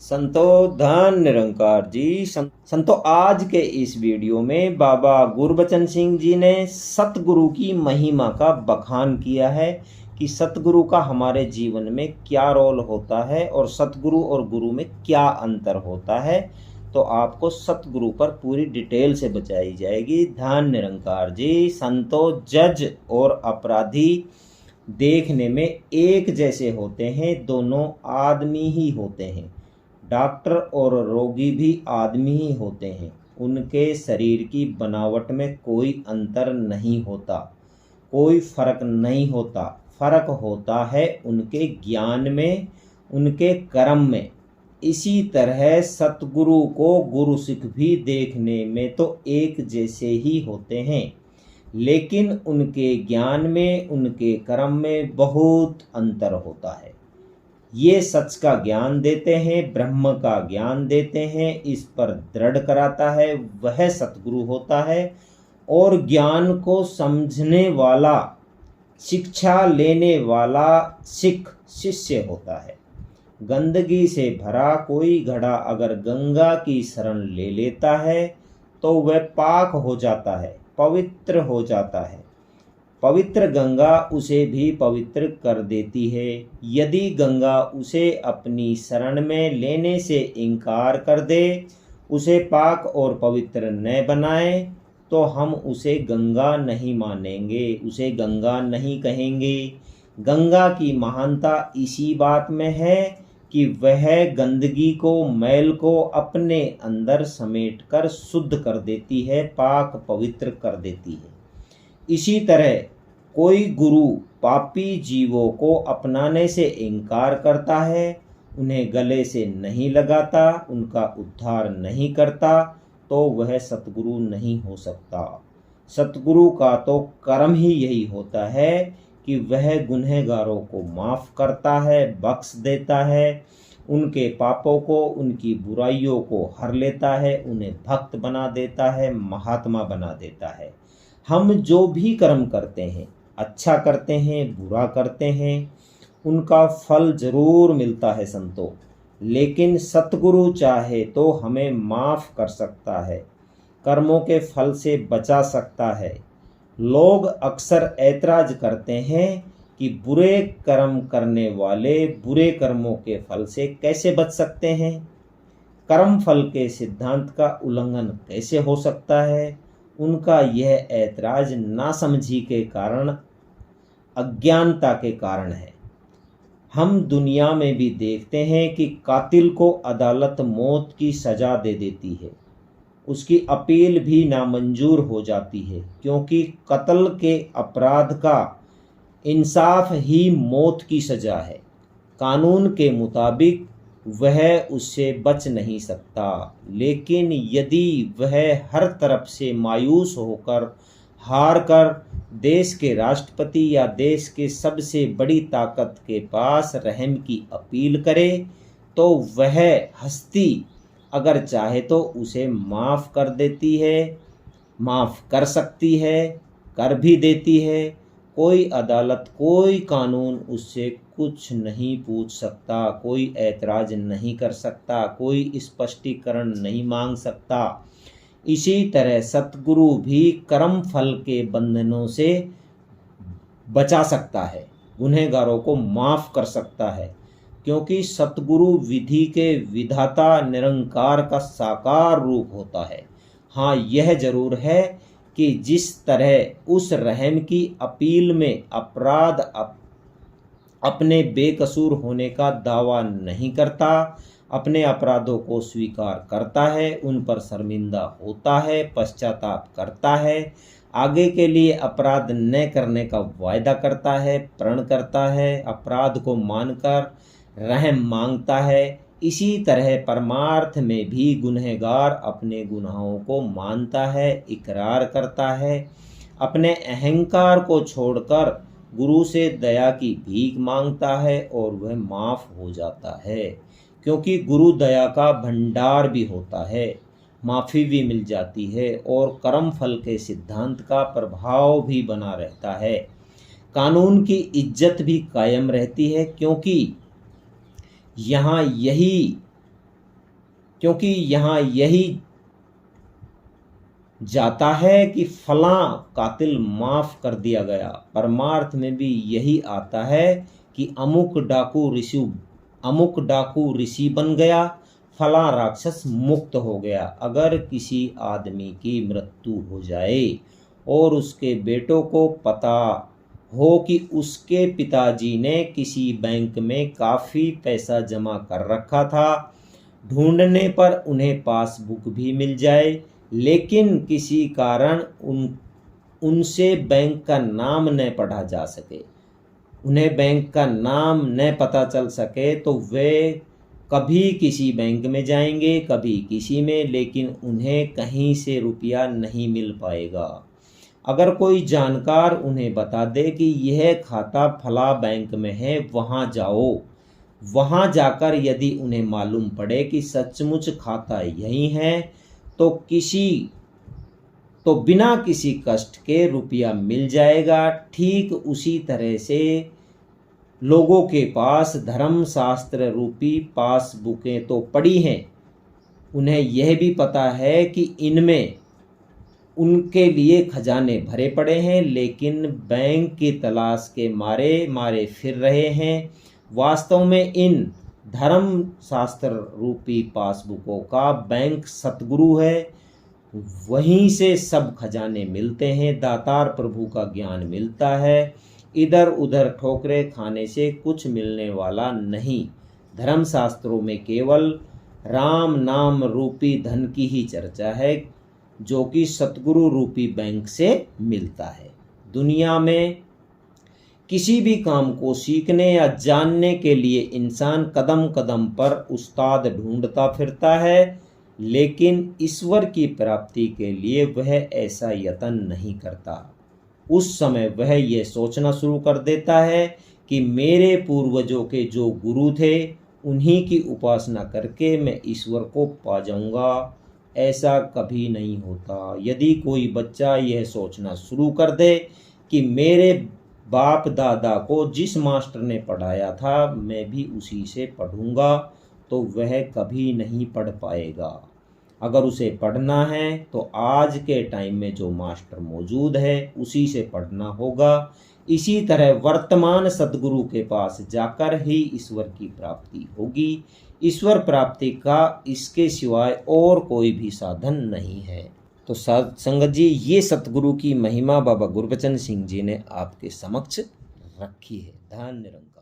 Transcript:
संतो धन निरंकार जी संतो आज के इस वीडियो में बाबा गुरबचन सिंह जी ने सतगुरु की महिमा का बखान किया है कि सतगुरु का हमारे जीवन में क्या रोल होता है और सतगुरु और गुरु में क्या अंतर होता है। तो आपको सतगुरु पर पूरी डिटेल से बताई जाएगी। धन निरंकार जी, संतो जज और अपराधी देखने में एक जैसे होते हैं, दोनों आदमी ही होते हैं। डॉक्टर और रोगी भी आदमी ही होते हैं, उनके शरीर की बनावट में कोई अंतर नहीं होता, कोई फर्क नहीं होता। फर्क होता है उनके ज्ञान में, उनके कर्म में। इसी तरह सतगुरु को गुरु सिख भी देखने में तो एक जैसे ही होते हैं, लेकिन उनके ज्ञान में, उनके कर्म में बहुत अंतर होता है। ये सच का ज्ञान देते हैं, ब्रह्म का ज्ञान देते हैं, इस पर दृढ़ कराता है, वह सतगुरु होता है। और ज्ञान को समझने वाला, शिक्षा लेने वाला सिख शिष्य होता है। गंदगी से भरा कोई घड़ा अगर गंगा की शरण ले लेता है तो वह पाक हो जाता है, पवित्र हो जाता है। पवित्र गंगा उसे भी पवित्र कर देती है। यदि गंगा उसे अपनी शरण में लेने से इनकार कर दे, उसे पाक और पवित्र न बनाए, तो हम उसे गंगा नहीं मानेंगे, उसे गंगा नहीं कहेंगे। गंगा की महानता इसी बात में है कि वह गंदगी को, मैल को अपने अंदर समेटकर शुद्ध कर देती है, पाक पवित्र कर देती है। इसी तरह कोई गुरु पापी जीवों को अपनाने से इनकार करता है, उन्हें गले से नहीं लगाता, उनका उद्धार नहीं करता, तो वह सतगुरु नहीं हो सकता। सतगुरु का तो कर्म ही यही होता है कि वह गुनहगारों को माफ़ करता है, बख्श देता है, उनके पापों को, उनकी बुराइयों को हर लेता है, उन्हें भक्त बना देता है, महात्मा बना देता है। हम जो भी कर्म करते हैं, अच्छा करते हैं, बुरा करते हैं, उनका फल जरूर मिलता है संतो। लेकिन सतगुरु चाहे तो हमें माफ़ कर सकता है, कर्मों के फल से बचा सकता है। लोग अक्सर ऐतराज करते हैं कि बुरे कर्म करने वाले बुरे कर्मों के फल से कैसे बच सकते हैं, कर्म फल के सिद्धांत का उल्लंघन कैसे हो सकता है। उनका यह ऐतराज नासमझी के कारण, अज्ञानता के कारण है। हम दुनिया में भी देखते हैं कि कातिल को अदालत मौत की सज़ा दे देती है, उसकी अपील भी नामंजूर हो जाती है, क्योंकि कत्ल के अपराध का इंसाफ ही मौत की सज़ा है। कानून के मुताबिक वह उससे बच नहीं सकता। लेकिन यदि वह हर तरफ से मायूस होकर, हार कर देश के राष्ट्रपति या देश के सबसे बड़ी ताकत के पास रहम की अपील करे, तो वह हस्ती अगर चाहे तो उसे माफ़ कर देती है, माफ़ कर सकती है, कर भी देती है। कोई अदालत, कोई कानून उससे कुछ नहीं पूछ सकता, कोई ऐतराज़ नहीं कर सकता, कोई स्पष्टीकरण नहीं मांग सकता। इसी तरह सतगुरु भी कर्म फल के बंधनों से बचा सकता है, गुनहगारों को माफ़ कर सकता है, क्योंकि सतगुरु विधि के विधाता निरंकार का साकार रूप होता है। हाँ, यह जरूर है कि जिस तरह उस रहम की अपील में अपराध अपने बेकसूर होने का दावा नहीं करता, अपने अपराधों को स्वीकार करता है, उन पर शर्मिंदा होता है, पश्चाताप करता है, आगे के लिए अपराध न करने का वायदा करता है, प्रण करता है, अपराध को मानकर रहम मांगता है। इसी तरह परमार्थ में भी गुनहगार अपने गुनाहों को मानता है, इकरार करता है, अपने अहंकार को छोड़कर गुरु से दया की भीख मांगता है और वह माफ़ हो जाता है, क्योंकि गुरु दया का भंडार भी होता है, माफ़ी भी मिल जाती है और कर्म फल के सिद्धांत का प्रभाव भी बना रहता है। कानून की इज्जत भी कायम रहती है, क्योंकि यहाँ यही क्योंकि यहाँ यही जाता है कि फलां कातिल माफ कर दिया गया। परमार्थ में भी यही आता है कि अमुक डाकू ऋषि बन गया, फलां राक्षस मुक्त हो गया। अगर किसी आदमी की मृत्यु हो जाए और उसके बेटों को पता हो कि उसके पिताजी ने किसी बैंक में काफ़ी पैसा जमा कर रखा था, ढूंढने पर उन्हें पासबुक भी मिल जाए, लेकिन किसी कारण उनसे बैंक का नाम न पढ़ा जा सके, उन्हें बैंक का नाम न पता चल सके, तो वे कभी किसी बैंक में जाएंगे, कभी किसी में, लेकिन उन्हें कहीं से रुपया नहीं मिल पाएगा। अगर कोई जानकार उन्हें बता दे कि यह खाता फला बैंक में है, वहाँ जाओ, वहाँ जाकर यदि उन्हें मालूम पड़े कि सचमुच खाता यही है, तो बिना किसी कष्ट के रुपया मिल जाएगा। ठीक उसी तरह से लोगों के पास धर्मशास्त्र रूपी पासबुकें तो पड़ी हैं, उन्हें यह भी पता है कि इनमें उनके लिए खजाने भरे पड़े हैं, लेकिन बैंक की तलाश के मारे फिर रहे हैं। वास्तव में इन धर्मशास्त्र रूपी पासबुकों का बैंक सतगुरु है, वहीं से सब खजाने मिलते हैं, दातार प्रभु का ज्ञान मिलता है। इधर उधर ठोकरें खाने से कुछ मिलने वाला नहीं। धर्मशास्त्रों में केवल राम नाम रूपी धन की ही चर्चा है, जो कि सतगुरु रूपी बैंक से मिलता है। दुनिया में किसी भी काम को सीखने या जानने के लिए इंसान कदम कदम पर उस्ताद ढूंढता फिरता है, लेकिन ईश्वर की प्राप्ति के लिए वह ऐसा यत्न नहीं करता। उस समय वह यह सोचना शुरू कर देता है कि मेरे पूर्वजों के जो गुरु थे, उन्हीं की उपासना करके मैं ईश्वर को पा जाऊंगा। ऐसा कभी नहीं होता। यदि कोई बच्चा यह सोचना शुरू कर दे कि मेरे बाप दादा को जिस मास्टर ने पढ़ाया था मैं भी उसी से पढ़ूंगा, तो वह कभी नहीं पढ़ पाएगा। अगर उसे पढ़ना है तो आज के टाइम में जो मास्टर मौजूद है उसी से पढ़ना होगा। इसी तरह वर्तमान सद्गुरु के पास जाकर ही ईश्वर की प्राप्ति होगी। ईश्वर प्राप्ति का इसके सिवाय और कोई भी साधन नहीं है। तो साध संगत जी, ये सतगुरु की महिमा बाबा गुरबचन सिंह जी ने आपके समक्ष रखी है। धन्य निरंकार।